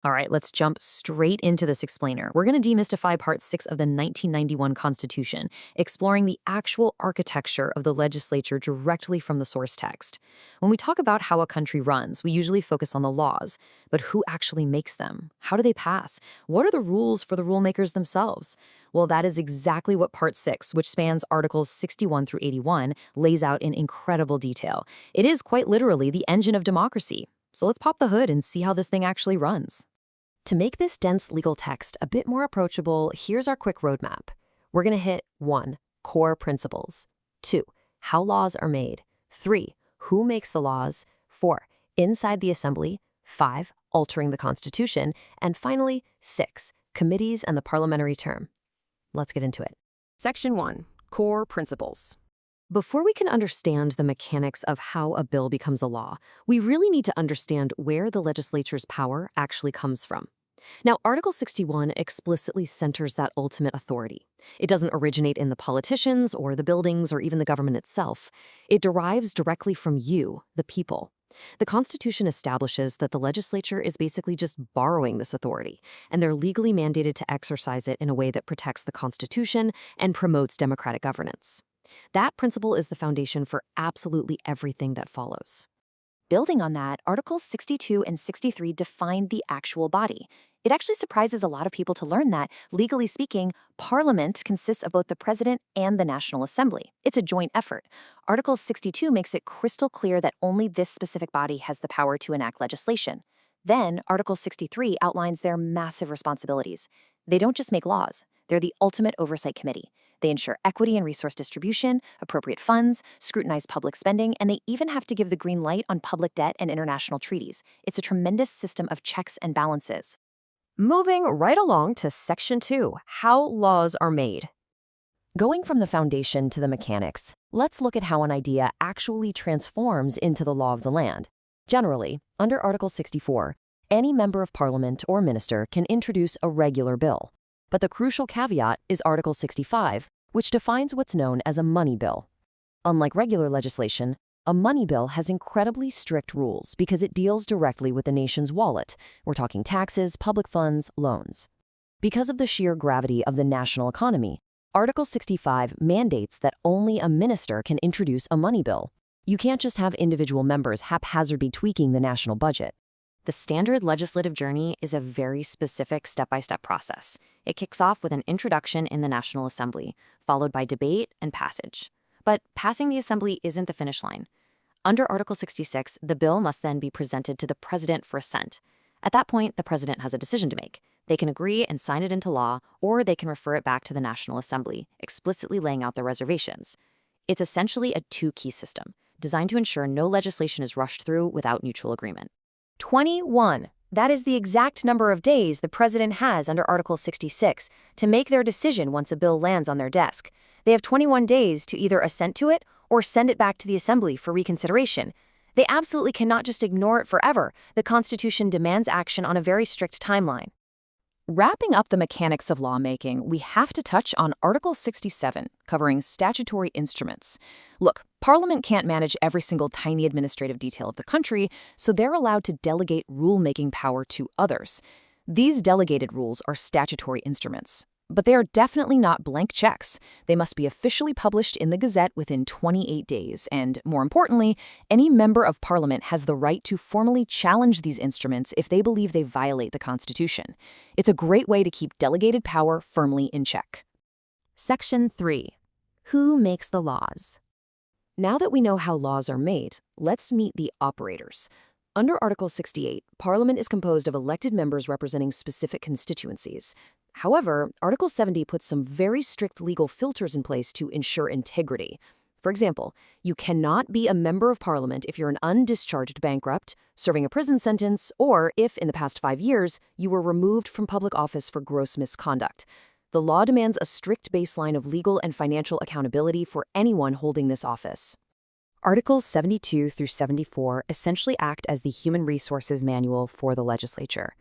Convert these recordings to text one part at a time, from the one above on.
All right, let's jump straight into this explainer. We're going to demystify Part 6 of the 1991 Constitution, exploring the actual architecture of the legislature directly from the source text. When we talk about how a country runs, we usually focus on the laws, but who actually makes them? How do they pass? What are the rules for the rulemakers themselves? Well, that is exactly what Part 6, which spans Articles 61 through 81, lays out in incredible detail. It is quite literally the engine of democracy. So let's pop the hood and see how this thing actually runs. To make this dense legal text a bit more approachable, here's our quick roadmap. We're going to hit 1. Core principles. 2. How laws are made. 3. Who makes the laws. 4. Inside the Assembly. 5. Altering the Constitution. And finally, 6. Committees and the parliamentary term. Let's get into it. Section 1. Core principles. Before we can understand the mechanics of how a bill becomes a law, we really need to understand where the legislature's power actually comes from. Now, Article 61 explicitly centers that ultimate authority. It doesn't originate in the politicians or the buildings or even the government itself. It derives directly from you, the people. The Constitution establishes that the legislature is basically just borrowing this authority, and they're legally mandated to exercise it in a way that protects the Constitution and promotes democratic governance. That principle is the foundation for absolutely everything that follows. Building on that, Articles 62 and 63 define the actual body. It actually surprises a lot of people to learn that, legally speaking, Parliament consists of both the President and the National Assembly. It's a joint effort. Article 62 makes it crystal clear that only this specific body has the power to enact legislation. Then, Article 63 outlines their massive responsibilities. They don't just make laws. They're the ultimate oversight committee. They ensure equity and resource distribution, appropriate funds, scrutinize public spending, and they even have to give the green light on public debt and international treaties. It's a tremendous system of checks and balances. Moving right along to Section 2, how laws are made. Going from the foundation to the mechanics, let's look at how an idea actually transforms into the law of the land. Generally, under Article 64, any member of Parliament or minister can introduce a regular bill. But the crucial caveat is Article 65, which defines what's known as a money bill. Unlike regular legislation, a money bill has incredibly strict rules because it deals directly with the nation's wallet. We're talking taxes, public funds, loans. Because of the sheer gravity of the national economy, Article 65 mandates that only a minister can introduce a money bill. You can't just have individual members haphazardly tweaking the national budget. The standard legislative journey is a very specific step-by-step process. It kicks off with an introduction in the National Assembly, followed by debate and passage. But passing the Assembly isn't the finish line. Under Article 66, the bill must then be presented to the President for assent. At that point, the President has a decision to make. They can agree and sign it into law, or they can refer it back to the National Assembly, explicitly laying out their reservations. It's essentially a two-key system, designed to ensure no legislation is rushed through without mutual agreement. 21. That is the exact number of days the President has under Article 66 to make their decision once a bill lands on their desk. They have 21 days to either assent to it or send it back to the Assembly for reconsideration. They absolutely cannot just ignore it forever. The Constitution demands action on a very strict timeline. Wrapping up the mechanics of lawmaking, we have to touch on Article 67, covering statutory instruments. Look, Parliament can't manage every single tiny administrative detail of the country, so they're allowed to delegate rule-making power to others. These delegated rules are statutory instruments. But they are definitely not blank checks. They must be officially published in the Gazette within 28 days, and more importantly, any member of Parliament has the right to formally challenge these instruments if they believe they violate the Constitution. It's a great way to keep delegated power firmly in check. Section 3. Who makes the laws? Now that we know how laws are made, let's meet the operators. Under Article 68, Parliament is composed of elected members representing specific constituencies. However, Article 70 puts some very strict legal filters in place to ensure integrity. For example, you cannot be a member of Parliament if you're an undischarged bankrupt, serving a prison sentence, or if, in the past 5 years, you were removed from public office for gross misconduct. The law demands a strict baseline of legal and financial accountability for anyone holding this office. Articles 72 through 74 essentially act as the human resources manual for the legislature.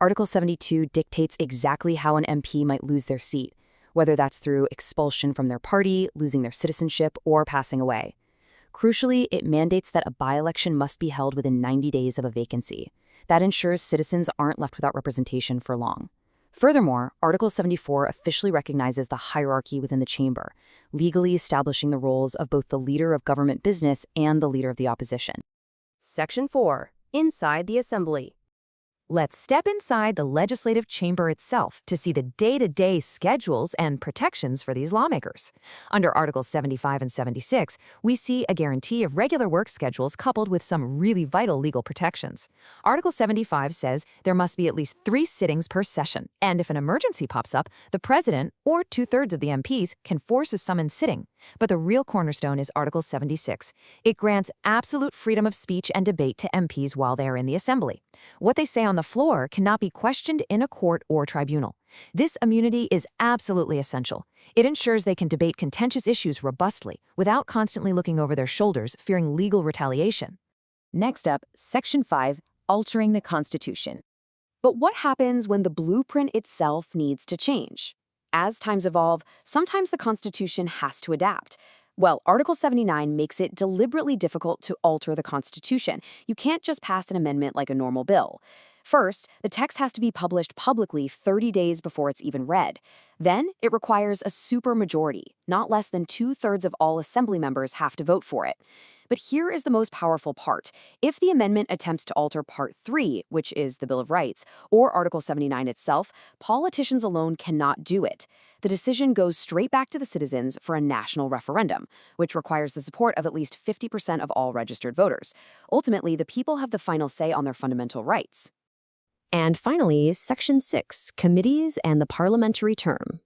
Article 72 dictates exactly how an MP might lose their seat, whether that's through expulsion from their party, losing their citizenship, or passing away. Crucially, it mandates that a by-election must be held within 90 days of a vacancy. That ensures citizens aren't left without representation for long. Furthermore, Article 74 officially recognizes the hierarchy within the chamber, legally establishing the roles of both the leader of government business and the leader of the opposition. Section 4. Inside the Assembly. Let's step inside the legislative chamber itself to see the day-to-day schedules and protections for these lawmakers. Under Articles 75 and 76, we see a guarantee of regular work schedules coupled with some really vital legal protections. Article 75 says there must be at least 3 sittings per session, and if an emergency pops up, the president or 2/3 of the MPs can force a summoned sitting. But the real cornerstone is Article 76. It grants absolute freedom of speech and debate to MPs while they are in the Assembly. What they say on the floor cannot be questioned in a court or tribunal. This immunity is absolutely essential. It ensures they can debate contentious issues robustly without constantly looking over their shoulders, fearing legal retaliation. Next up, Section 5, altering the Constitution. But what happens when the blueprint itself needs to change? As times evolve, sometimes the Constitution has to adapt. Well, Article 79 makes it deliberately difficult to alter the Constitution. You can't just pass an amendment like a normal bill. First, the text has to be published publicly 30 days before it's even read. Then, it requires a supermajority. Not less than 2/3 of all Assembly members have to vote for it. But here is the most powerful part. If the amendment attempts to alter Part 3, which is the Bill of Rights, or Article 79 itself, politicians alone cannot do it. The decision goes straight back to the citizens for a national referendum, which requires the support of at least 50% of all registered voters. Ultimately, the people have the final say on their fundamental rights. And finally, Section 6, Committees and the Parliamentary Term.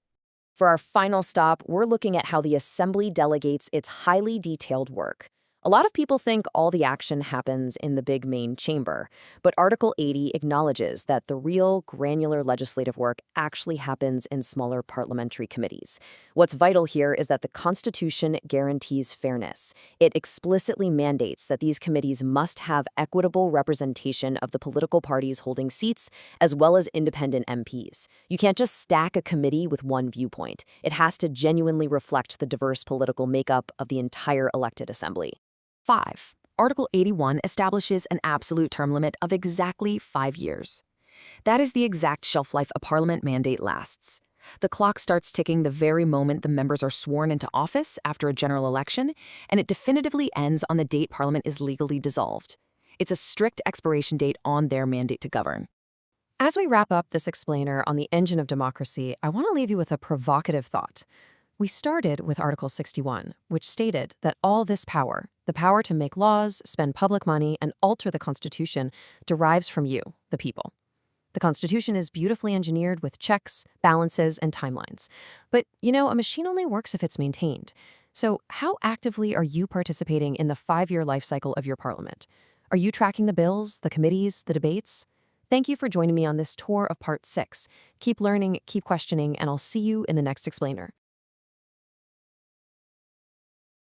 For our final stop, we're looking at how the Assembly delegates its highly detailed work. A lot of people think all the action happens in the big main chamber, but Article 80 acknowledges that the real granular legislative work actually happens in smaller parliamentary committees. What's vital here is that the Constitution guarantees fairness. It explicitly mandates that these committees must have equitable representation of the political parties holding seats, as well as independent MPs. You can't just stack a committee with one viewpoint. It has to genuinely reflect the diverse political makeup of the entire elected assembly. 5. Article 81 establishes an absolute term limit of exactly 5 years. That is the exact shelf life a parliament mandate lasts. The clock starts ticking the very moment the members are sworn into office after a general election, and it definitively ends on the date parliament is legally dissolved. It's a strict expiration date on their mandate to govern. As we wrap up this explainer on the engine of democracy, I want to leave you with a provocative thought. We started with Article 61, which stated that all this power, the power to make laws, spend public money, and alter the Constitution, derives from you, the people. The Constitution is beautifully engineered with checks, balances, and timelines. But, a machine only works if it's maintained. So how actively are you participating in the 5-year life cycle of your parliament? Are you tracking the bills, the committees, the debates? Thank you for joining me on this tour of Part 6. Keep learning, keep questioning, and I'll see you in the next explainer.